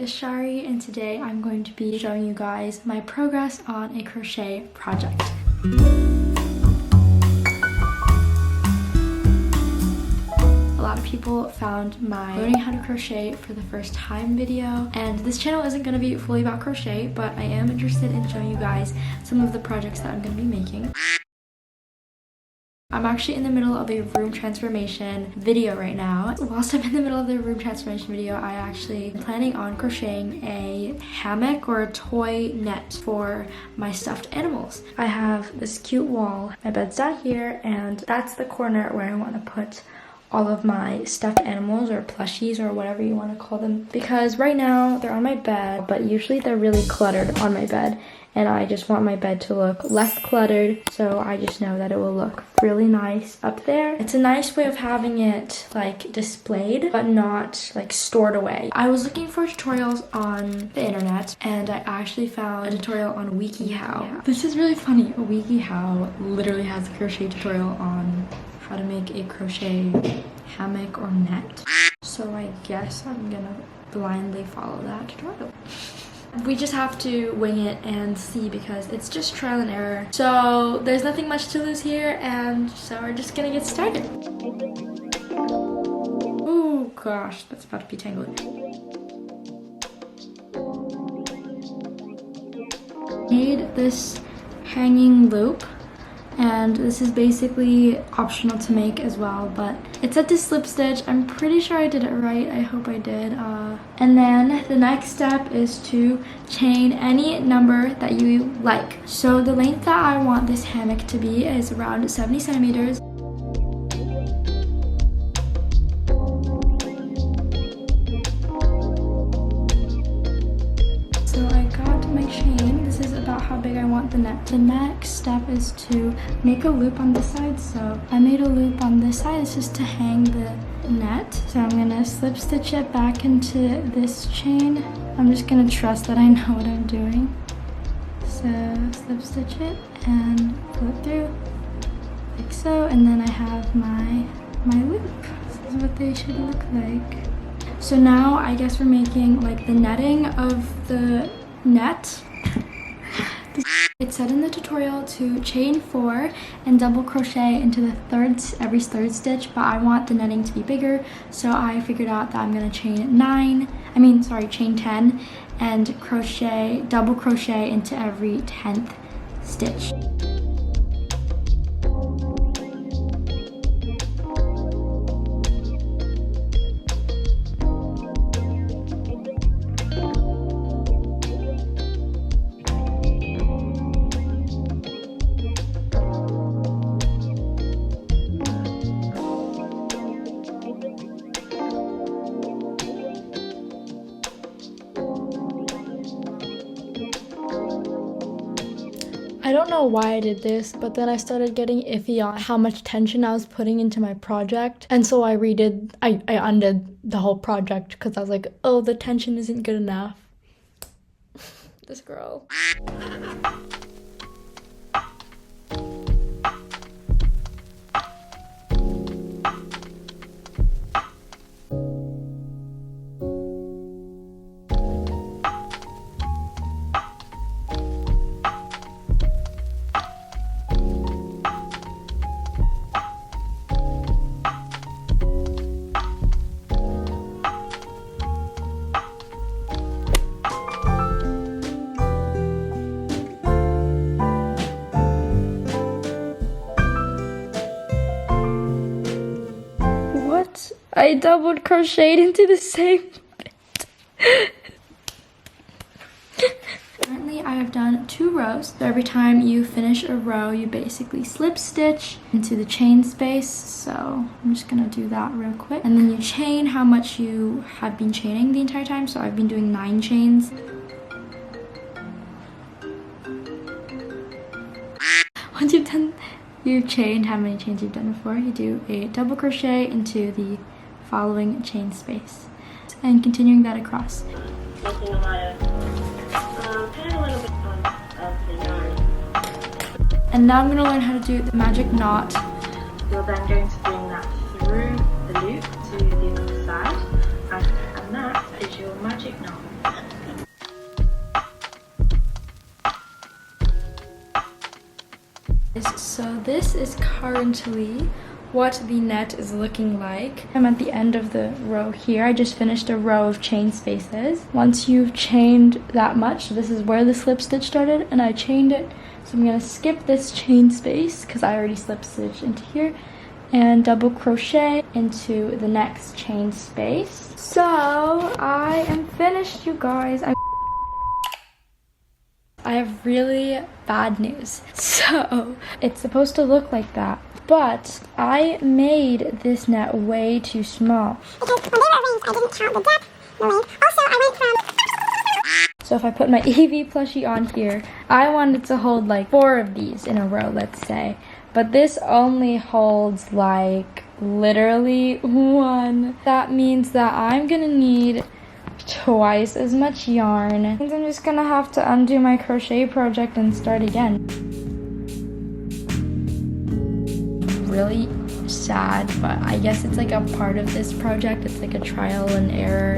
is Sharie, and today I'm going to be showing you guys my progress on a crochet project. A lot of people found my learning how to crochet for the first time video, and this channel isn't going to be fully about crochet, but I am interested in showing you guys some of the projects that I'm going to be making. I'm actually in the middle of a room transformation video right now. Whilst I'm in the middle of the room transformation video, I actually am planning on crocheting a hammock or a toy net for my stuffed animals. I have this cute wall. My bed's down here, and that's the corner where I want to put all of my stuffed animals or plushies or whatever you want to call them. Because right now they're on my bed, but usually they're really cluttered on my bed. And I just want my bed to look less cluttered, so I just know that it will look really nice up there. It's a nice way of having it like displayed, but not like stored away. I was looking for tutorials on the internet, and I actually found a tutorial on WikiHow. This is really funny. WikiHow literally has a crochet tutorial on how to make a crochet hammock or net. So I guess I'm gonna blindly follow that tutorial. We just have to wing it and see because it's just trial and error. So there's nothing much to lose here, and so we're just gonna get started. Oh gosh, that's about to be tangled. Made this hanging loop, and this is basically optional to make as well, but it's set to slip stitch. I'm pretty sure I did it right. I hope I did. And then the next step is to chain any number that you like. So the length that I want this hammock to be is around 70 centimeters. So I got my chain. This is about how big I want the net. The next step is to make a loop on this side. So I made a loop on this side. It's just to hang the net. So I'm gonna slip stitch it back into this chain. I'm just gonna trust that I know what I'm doing. So slip stitch it and pull it through like so, and then I have my loop. This is what they should look like. So now I guess we're making like the netting of the net. It said in the tutorial to chain 4 and double crochet into the every third stitch, but I want the netting to be bigger, so I figured out that I'm gonna chain 10 and double crochet into every 10th stitch. I don't know why I did this, but then I started getting iffy on how much tension I was putting into my project. And so I undid the whole project because I was like, oh, the tension isn't good enough. This girl. I double crocheted into the same bit. Currently I have done 2 rows. So every time you finish a row, you basically slip stitch into the chain space. So I'm just gonna do that real quick. And then you chain how much you have been chaining the entire time. So I've been doing 9 chains. Once you've chained how many chains you've done before, you do a double crochet into the following chain space and continuing that across. Making a lot of, kind of a little bit of the yarn. And now I'm going to learn how to do the magic knot. You're then going to bring that through the loop to the other side, and that is your magic knot. So this is currently what the net is looking like. I'm at the end of the row here. I just finished a row of chain spaces. Once you've chained that much, this is where the slip stitch started, and I chained it. So I'm gonna skip this chain space because I already slip stitched into here and double crochet into the next chain space. So I am finished, you guys. I have really bad news. So it's supposed to look like that, but I made this net way too small. Because when they were arranged, I didn't count the depth, the length. Also, I went from... So if I put my Evie plushie on here, I wanted to hold like 4 of these in a row, let's say. But this only holds like literally 1. That means that I'm gonna need twice as much yarn. And I'm just gonna have to undo my crochet project and start again. Really sad, but I guess it's like a part of this project. It's like a trial and error.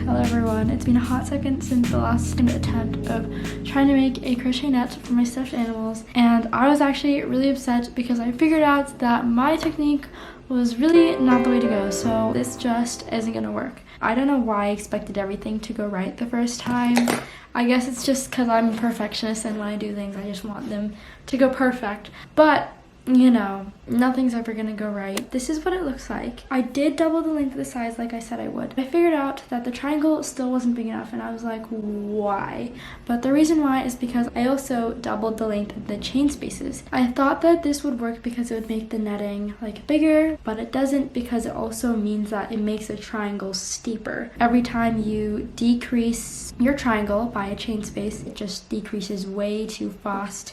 Hello everyone, it's been a hot second since the last attempt of trying to make a crochet net for my stuffed animals, and I was actually really upset because I figured out that my technique was really not the way to go, so this just isn't gonna work. I don't know why I expected everything to go right the first time. I guess it's just because I'm a perfectionist, and when I do things I just want them to go perfect, but you know, nothing's ever gonna go right. This is what it looks like. I did double the length of the size like I said I would. I figured out that the triangle still wasn't big enough, and I was like, why? But the reason why is because I also doubled the length of the chain spaces. I thought that this would work because it would make the netting like bigger, but it doesn't, because it also means that it makes a triangle steeper. Every time you decrease your triangle by a chain space, it just decreases way too fast,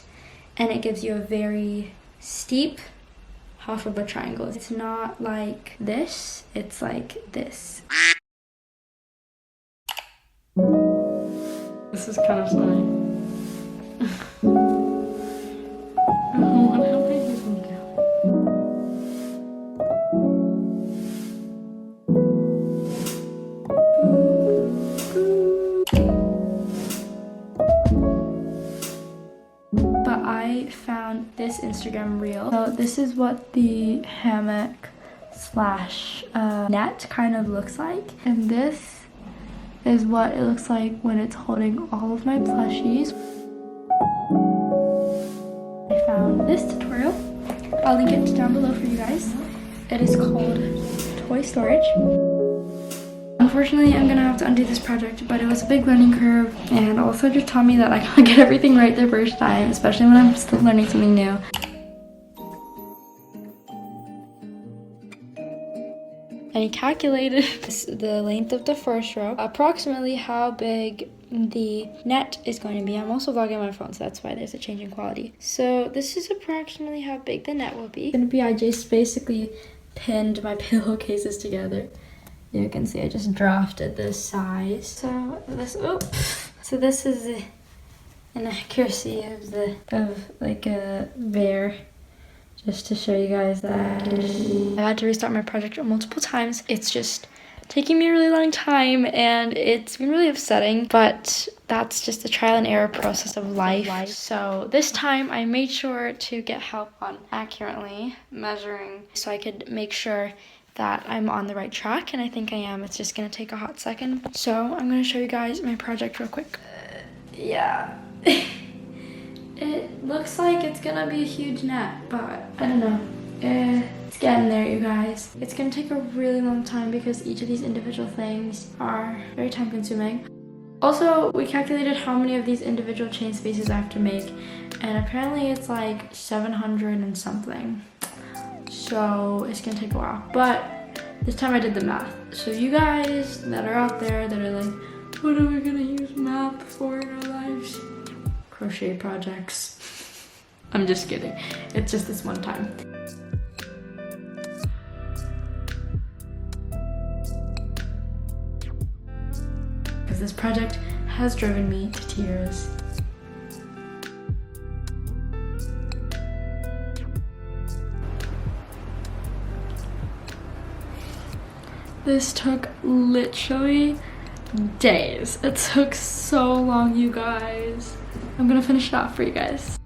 and it gives you a very steep half of a triangle. It's not like this, it's like this. This is kind of funny. What am I using now? But I found this Instagram reel. So this is what the hammock slash net kind of looks like, and this is what it looks like when it's holding all of my plushies. I found this tutorial. I'll link it down below for you guys. It is called Toy Storage. Unfortunately, I'm gonna have to undo this project, but it was a big learning curve, and also just taught me that I gotta get everything right the first time, especially when I'm still learning something new. And he calculated the length of the first row, approximately how big the net is going to be. I'm also vlogging on my phone, so that's why there's a change in quality. So this is approximately how big the net will be. I just basically pinned my pillowcases together. You can see I just drafted this size. So this is the inaccuracy of like a bear. Just to show you guys that I had to restart my project multiple times. It's just taking me a really long time, and it's been really upsetting, but that's just the trial and error process of life. So this time I made sure to get help on accurately measuring so I could make sure that I'm on the right track, and I think I am. It's just gonna take a hot second. So I'm gonna show you guys my project real quick. Yeah. It looks like it's gonna be a huge net, but I don't know. It's getting there, you guys. It's gonna take a really long time because each of these individual things are very time consuming. Also, we calculated how many of these individual chain spaces I have to make, and apparently it's like 700 and something. So it's gonna take a while, but this time I did the math. So you guys that are out there that are like, what are we gonna use math for in our lives? Crochet projects. I'm just kidding. It's just this one time. Because this project has driven me to tears. This took literally days. It took so long, you guys. I'm gonna finish it off for you guys.